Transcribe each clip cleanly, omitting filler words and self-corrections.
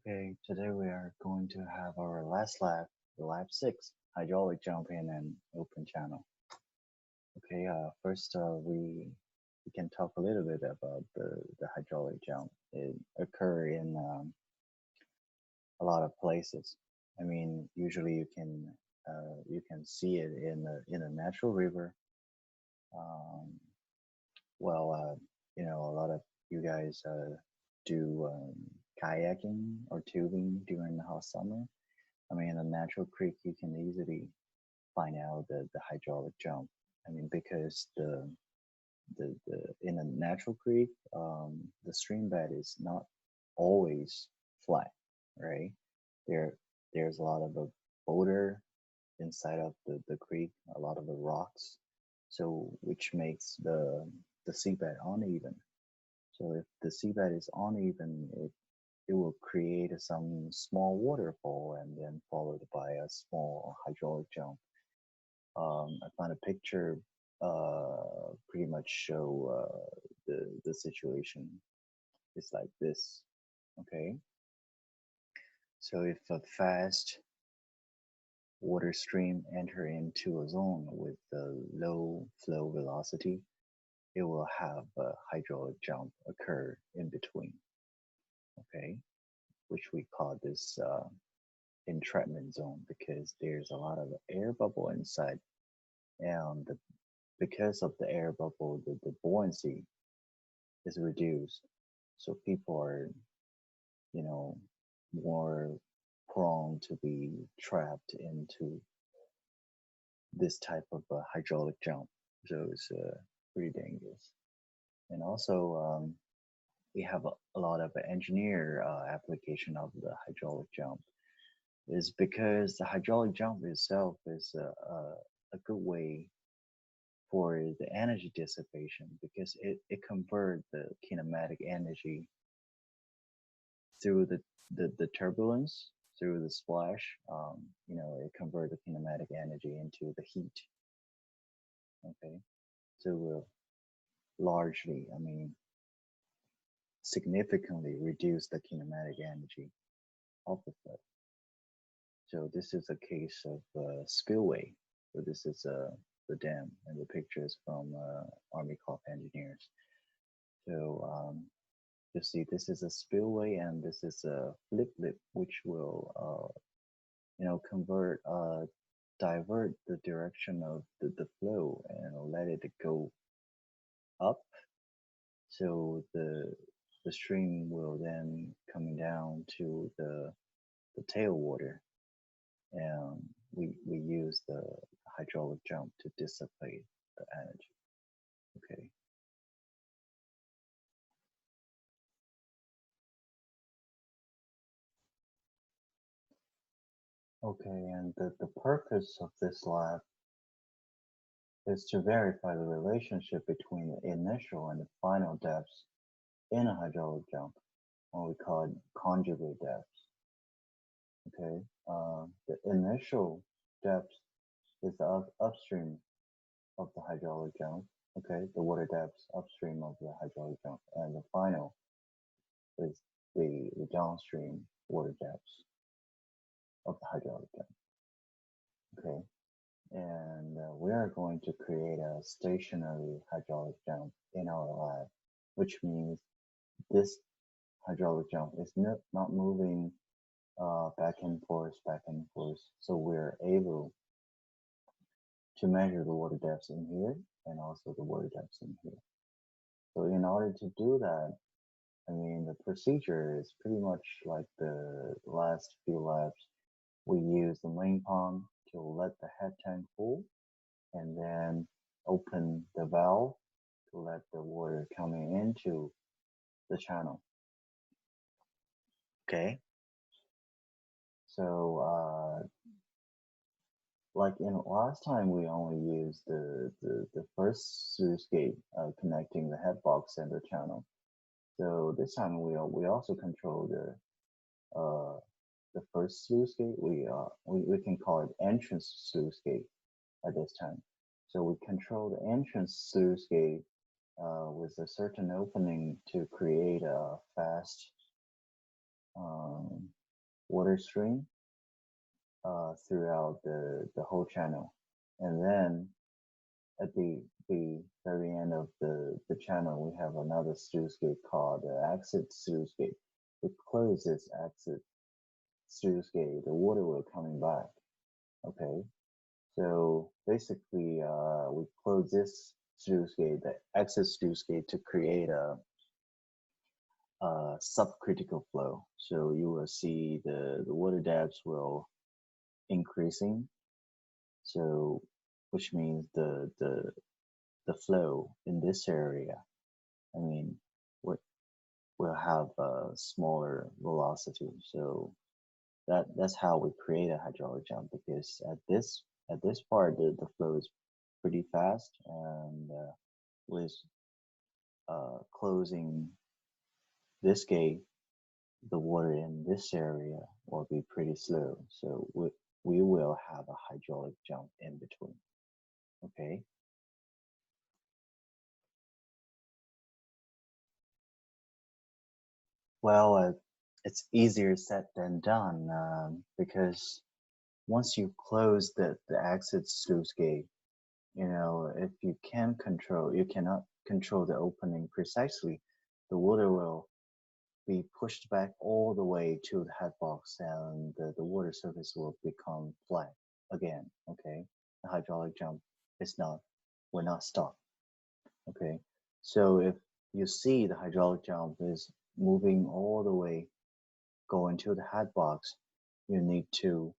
Okay, today we are going to have our last lap, the lap 6, hydraulic jump in an open channel. Okay, first we can talk a little bit about the hydraulic jump. It occur in a lot of places. I mean, usually you can see it in a natural river. Um, a lot of you guys do kayaking or tubing during the hot summer. I mean, in a natural creek, you can easily find out the hydraulic jump. I mean, because the in a natural creek, the stream bed is not always flat, right? There there's a lot of the boulder inside of the creek, a lot of the rocks, so which makes the seabed uneven. So if the seabed is uneven, it will create some small waterfall and then followed by a small hydraulic jump. I found a picture pretty much show the situation. It's like this. Okay, so if a fast water stream enter into a zone with a low flow velocity, it will have a hydraulic jump occur in between. Okay, which we call this entrapment zone because there's a lot of air bubble inside, and because of the air bubble, the buoyancy is reduced. So people are, you know, more prone to be trapped into this type of hydraulic jump. So it's pretty dangerous. And also, we have a lot of engineer application of the hydraulic jump is because the hydraulic jump itself is a good way for the energy dissipation because it converts the kinematic energy through the turbulence, through the splash. It converts the kinematic energy into the heat. Okay, so we'll largely, I mean, significantly reduce the kinematic energy of the flow. So this is a case of spillway. So this is the dam, and the picture is from Army Corps of Engineers. So you see, this is a spillway, and this is a flip lip, which will convert divert the direction of the flow and let it go up. So the stream will then coming down to the tailwater, and we use the hydraulic jump to dissipate the energy. Okay. Okay, and the purpose of this lab is to verify the relationship between the initial and the final depths in a hydraulic jump, what we call it conjugate depths. Okay, the initial depth is the upstream of the hydraulic jump. Okay, the water depth upstream of the hydraulic jump, and the final is the downstream water depths of the hydraulic jump. Okay, and we are going to create a stationary hydraulic jump in our lab, which means this hydraulic jump is not moving back and forth, back and forth. So we're able to measure the water depths in here and also the water depths in here. So in order to do that, I mean, the procedure is pretty much like the last few labs. We use the main pump to let the head tank full and then open the valve to let the water coming into the channel. Okay. So, like in last time, we only used the first sluice gate connecting the head box and the channel. So this time we also control the first sluice gate. We can call it entrance sluice gate at this time. So we control the entrance sluice gate with a certain opening to create a fast water stream throughout the whole channel. And then at the very end of the channel, we have another sluice gate called the exit sluice gate. We close this exit sluice gate, the water will coming back. Okay, so basically, we close this sluice gate, the exit sluice gate, to create a subcritical flow. So you will see the water depths will increasing. So which means the flow in this area, I mean, will have a smaller velocity. So that's how we create a hydraulic jump, because at this part the flow is pretty fast, and with closing this gate, the water in this area will be pretty slow. So we will have a hydraulic jump in between. Okay. Well, it's easier said than done, because once you close the exit sluice gate, you know, if you cannot control the opening precisely, the water will be pushed back all the way to the head box, and the water surface will become flat again. Okay, the hydraulic jump will not stop. Okay, so if you see the hydraulic jump is moving all the way going to the head box, you need to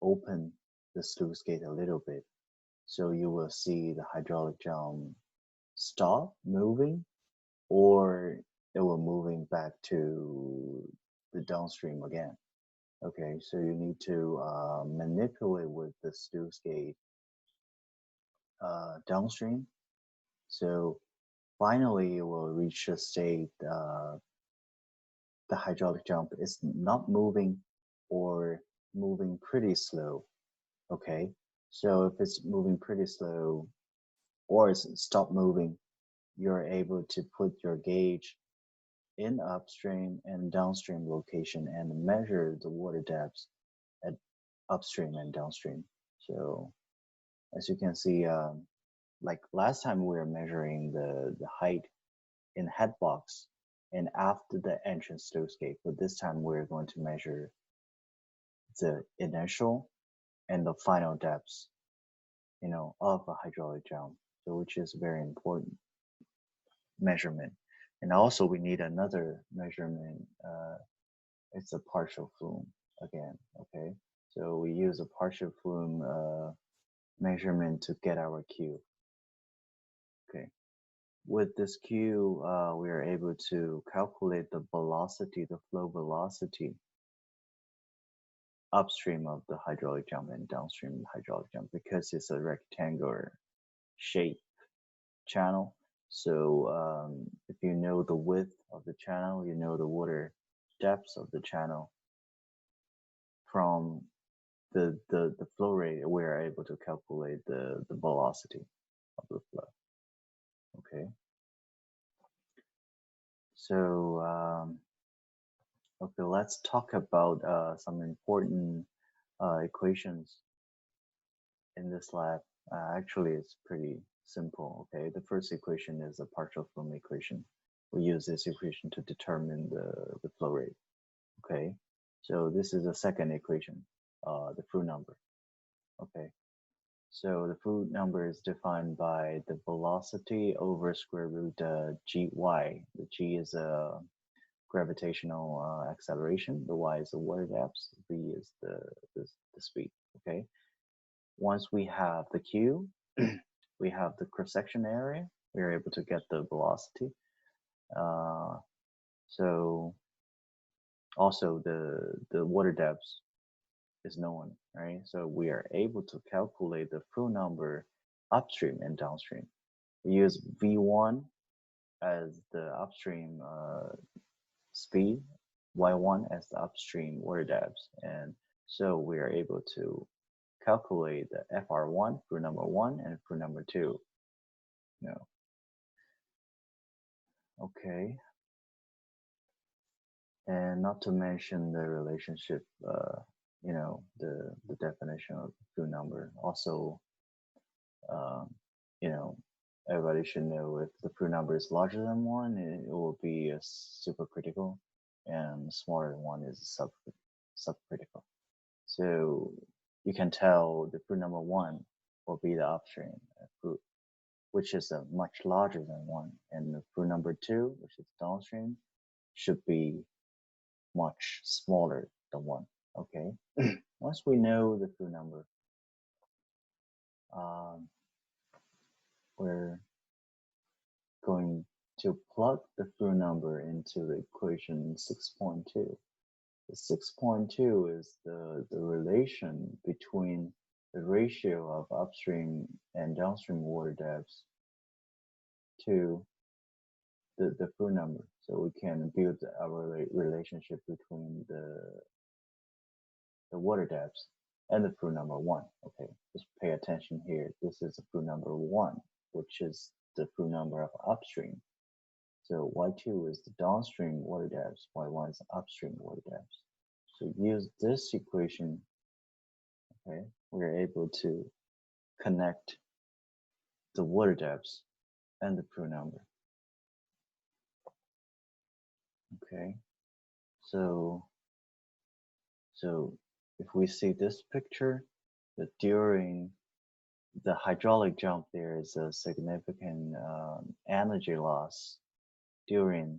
open the sluice gate a little bit. So you will see the hydraulic jump stop moving, or it will moving back to the downstream again. Okay, so you need to manipulate with the sluice gate downstream. So finally, it will reach a state the hydraulic jump is not moving or moving pretty slow. Okay, so if it's moving pretty slow or it's stopped moving, you're able to put your gauge in upstream and downstream location and measure the water depths at upstream and downstream. So as you can see, like last time we were measuring the height in head box and after the entrance sluice gate, but this time we're going to measure the initial and the final depths, you know, of a hydraulic jump, so which is very important measurement. And also we need another measurement. It's a partial flume again. Okay, so we use a partial flume measurement to get our Q. Okay, with this Q, we are able to calculate the velocity, the flow velocity upstream of the hydraulic jump and downstream of the hydraulic jump, because it's a rectangular shape channel. So if you know the width of the channel, you know the water depths of the channel, from the flow rate, we are able to calculate the velocity of the flow. Okay. So okay, let's talk about some important equations in this lab. Actually, it's pretty simple. Okay, the first equation is a partial flume equation. We use this equation to determine the flow rate. Okay, so this is the second equation, the Froude number. Okay, so the Froude number is defined by the velocity over square root gy. The g is a gravitational acceleration. The y is the water depth. V is the speed. Okay. Once we have the q, we have the cross-section area. We are able to get the velocity. So also the water depth is known, right? So we are able to calculate the Froude number upstream and downstream. We use V1 as the upstream speed, Y1 as the upstream water depth, and so we are able to calculate the FR1, Froude number 1, and Froude number 2. No. Okay. And not to mention the relationship, the definition of true number. Also, um, you know, everybody should know if the proof number is larger than one, it will be a supercritical, and smaller than one is subcritical. So you can tell the proof number one will be the upstream proof, which is a much larger than one, and the proof number two, which is downstream, should be much smaller than one. Okay. Once we know the proof number, um, we're going to plug the full number into the equation 6.2. The 6.2 is the relation between the ratio of upstream and downstream water depths to the full number. So we can build our relationship between the water depths and the full number one. Okay, just pay attention here. This is the full number one, which is the full number of upstream. So Y2 is the downstream water depths, Y1 is the upstream water depths. So use this equation, okay, we're able to connect the water depths and the Prue number. Okay, so if we see this picture, that during the hydraulic jump, there is a significant energy loss during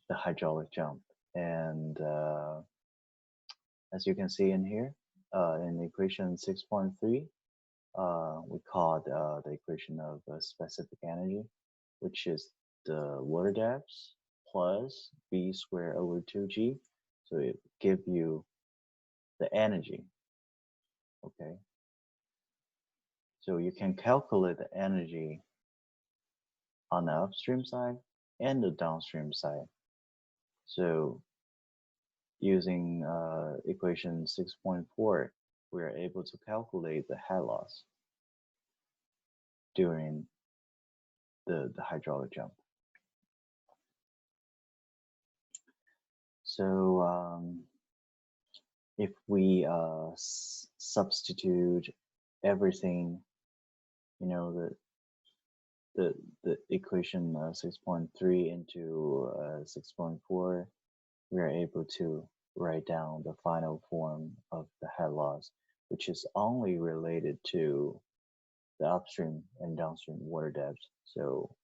the hydraulic jump. And as you can see in here, in equation 6.3, we call the equation of specific energy, which is the water depths plus V squared over 2G. So it gives you the energy, okay? So you can calculate the energy on the upstream side and the downstream side. So using equation 6.4, we are able to calculate the head loss during the hydraulic jump. So if we substitute everything, the equation 6.3 into 6.4, we are able to write down the final form of the head loss, which is only related to the upstream and downstream water depths. So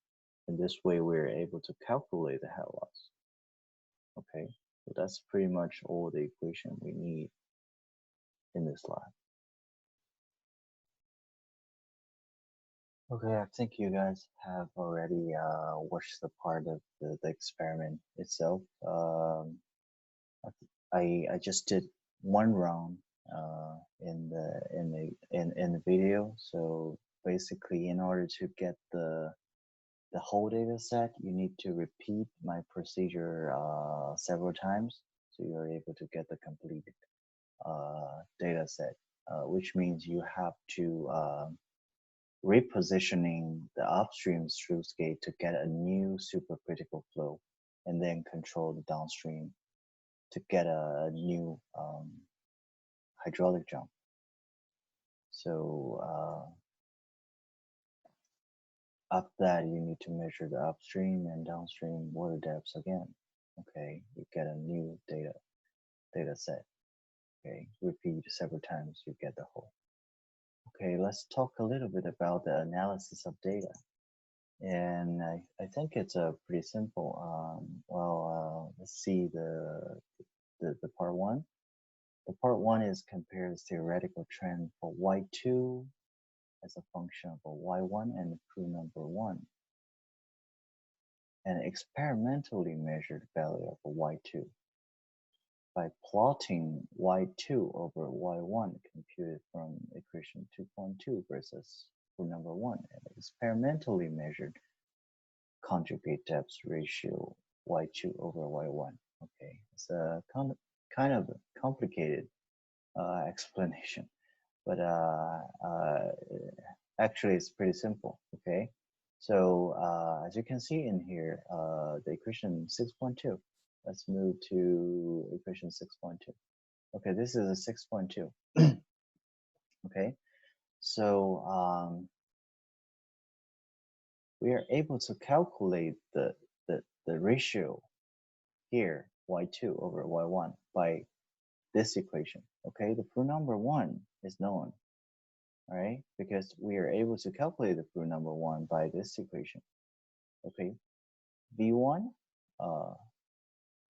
in this way, we're able to calculate the head loss. Okay, so that's pretty much all the equation we need in this lab. Okay, I think you guys have already watched the part of the experiment itself. I just did one round in the video. So basically, in order to get the whole data set, you need to repeat my procedure several times, so you're able to get the complete data set, which means you have to repositioning the upstream sluice gate to get a new supercritical flow, and then control the downstream to get a new hydraulic jump. So after that, you need to measure the upstream and downstream water depths again. Okay, you get a new data set. Okay, repeat several times, you get the whole. Okay, let's talk a little bit about the analysis of data. And I think it's pretty simple. Let's see the part one. The part one is compares theoretical trend for Y2 as a function of a Y1 and the Prue number one, and experimentally measured value of a Y2 by plotting Y2 over Y1 computed from equation 2.2 versus Prue number one, and experimentally measured conjugate depth ratio Y2 over Y1. Okay, it's a kind of complicated explanation, but actually it's pretty simple. Okay, so as you can see in here, the equation 6.2, Let's move to equation 6.2. Okay, this is a 6.2. Okay, so we are able to calculate the ratio here, y2 over y1, by this equation. Okay, the proof number 1 is known, all right, because we are able to calculate the proof number 1 by this equation. Okay, v1,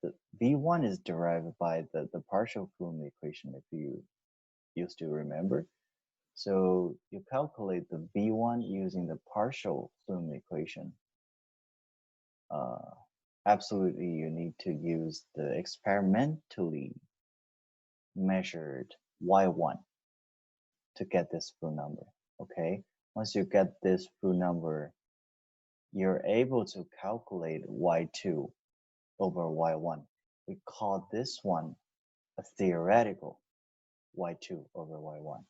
the v1 is derived by the partial Coulomb equation, if you used to remember. So you calculate the v1 using the partial Coulomb equation. Absolutely, you need to use the experimentally measured y1 to get this proof number. Okay, once you get this proof number, you're able to calculate y2 over y1. We call this one a theoretical y2 over y1.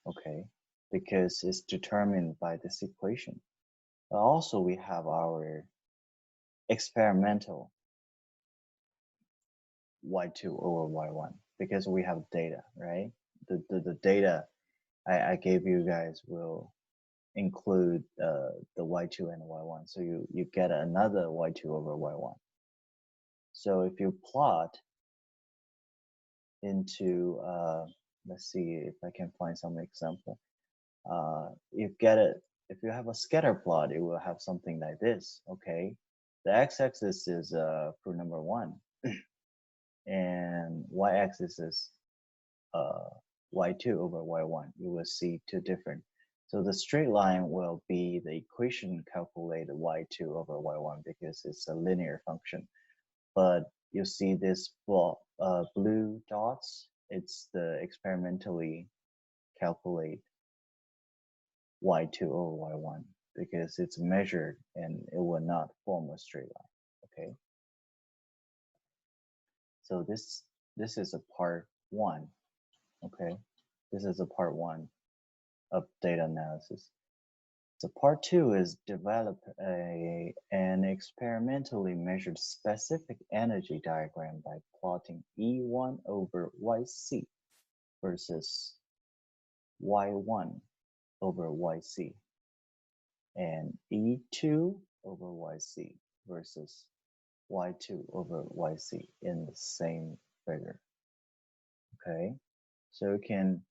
Okay, because it's determined by this equation. But also we have our experimental y2 over y1 because we have data, right? The data I gave you guys will include the y2 and y1. So you get another y2 over y1. So if you plot into, let's see if I can find some example. You get it, if you have a scatter plot, it will have something like this, okay? The x-axis is proof number 1, and y-axis is y2 over y1. You will see two different. So the straight line will be the equation calculated y2 over y1 because it's a linear function. But you see this blue dots, it's the experimentally calculate y2 over y1 because it's measured and it will not form a straight line, okay? So this is a part 1, okay? This is a part 1 of data analysis. So part 2 is develop an experimentally measured specific energy diagram by plotting E1 over YC versus Y1 over YC and E2 over YC versus Y2 over YC in the same figure. Okay, so you can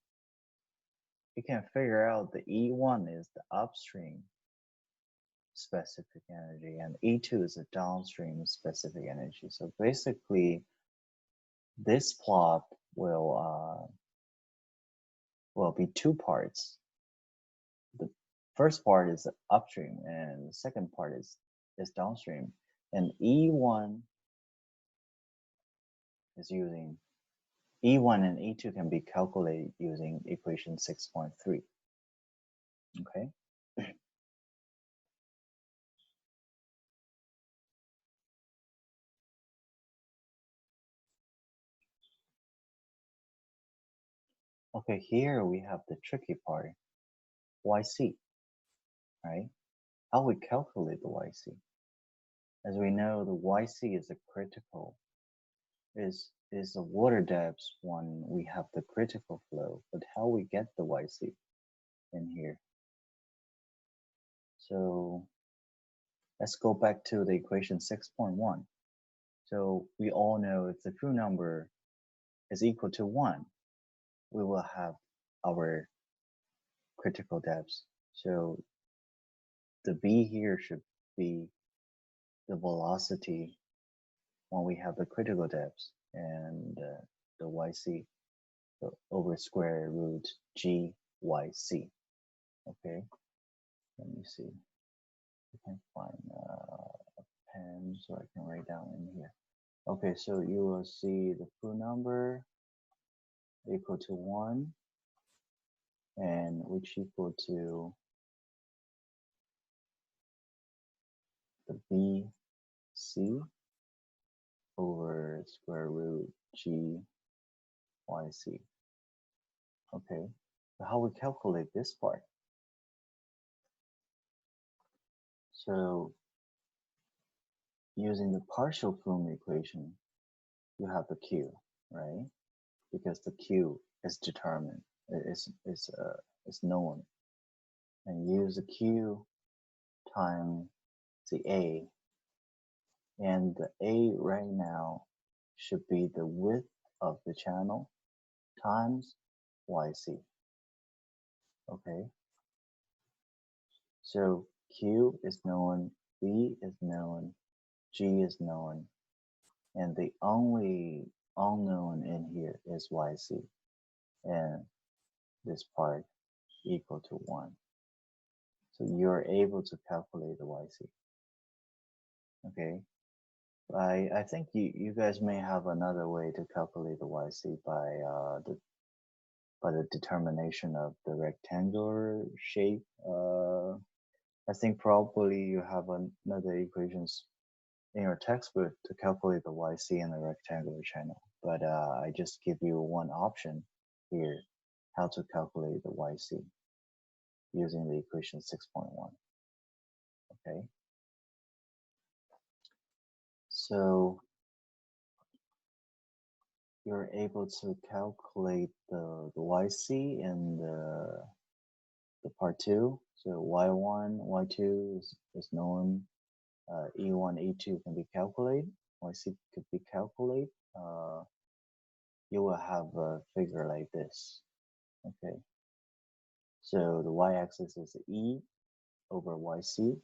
figure out the E1 is the upstream specific energy and E2 is a downstream specific energy. So basically this plot will be two parts. The first part is upstream and the second part is downstream, and E1 is using E1 and E2 can be calculated using equation 6.3. Okay. Okay, here we have the tricky part, YC, right? How we calculate the YC? As we know, the YC is a critical, is the water depth when we have the critical flow, but how we get the YC in here? So let's go back to the equation 6.1. So we all know if the true number is equal to 1, we will have our critical depth. So the V here should be the velocity when we have the critical depth, and the YC over square root GYC. Okay, let me see. I can find a pen so I can write down in here. Okay, so you will see the full number equal to 1 and which equal to the BC over square root GYC. Okay, so how we calculate this part? So using the partial Flume equation, you have the Q, right? Because the Q is determined, is known, and use the Q times the A, and the A right now should be the width of the channel times YC. Okay, so Q is known, B is known, G is known, and the only unknown in here is YC, and this part equal to 1. So you're able to calculate the YC. Okay, I think you guys may have another way to calculate the YC by the determination of the rectangular shape. I think probably you have another equations in your textbook to calculate the YC in the rectangular channel. But I just give you one option here, how to calculate the YC using the equation 6.1. Okay. So you're able to calculate the YC in the part 2. So Y1, Y2 is known. E1, E2 can be calculated. YC could be calculated. You will have a figure like this. Okay. So the y-axis is E over YC,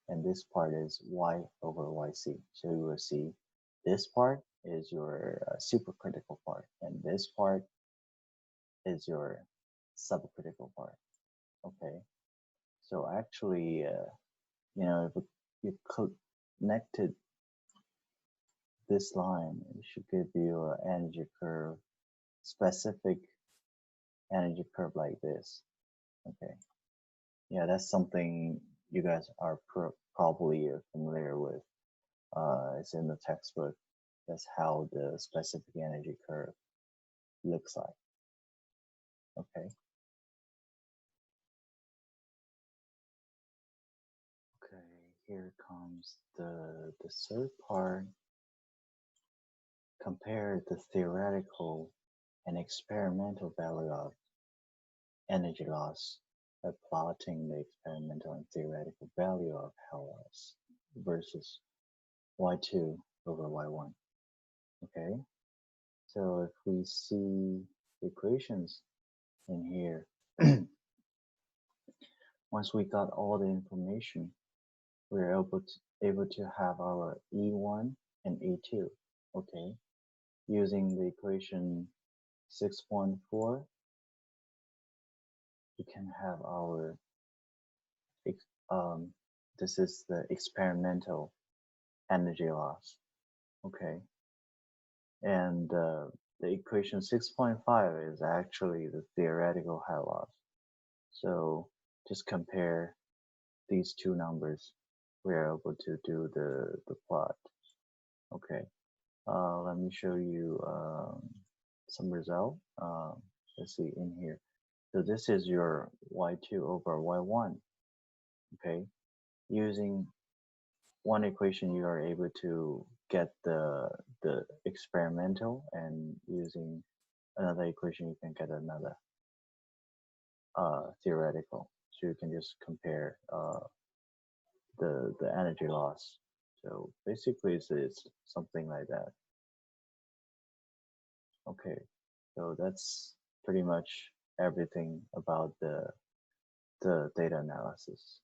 and this part is Y over YC. So you will see this part is your supercritical part, and this part is your subcritical part. Okay. So actually, you know, if you connected this line, it should give you an energy curve, specific energy curve like this. Okay. Yeah, that's something you guys are probably familiar with. It's in the textbook. That's how the specific energy curve looks like. Okay. Okay, here comes the third part. Compare the theoretical and experimental value of energy loss by plotting the experimental and theoretical value of Hell loss versus Y2 over Y1. Okay, so if we see the equations in here, once we got all the information, we're able to have our E1 and E2. Okay, using the equation 6.4, we can have our this is the experimental energy loss. Okay, and the equation 6.5 is actually the theoretical Hell loss. So just compare these two numbers. We're able to do the plot. Okay, let me show you some result. Let's see in here. So this is your Y2 over Y1. Okay, using one equation, you are able to get the experimental, and using another equation, you can get another theoretical. So you can just compare the energy loss. So basically, it's something like that. Okay, so that's pretty much everything about the data analysis.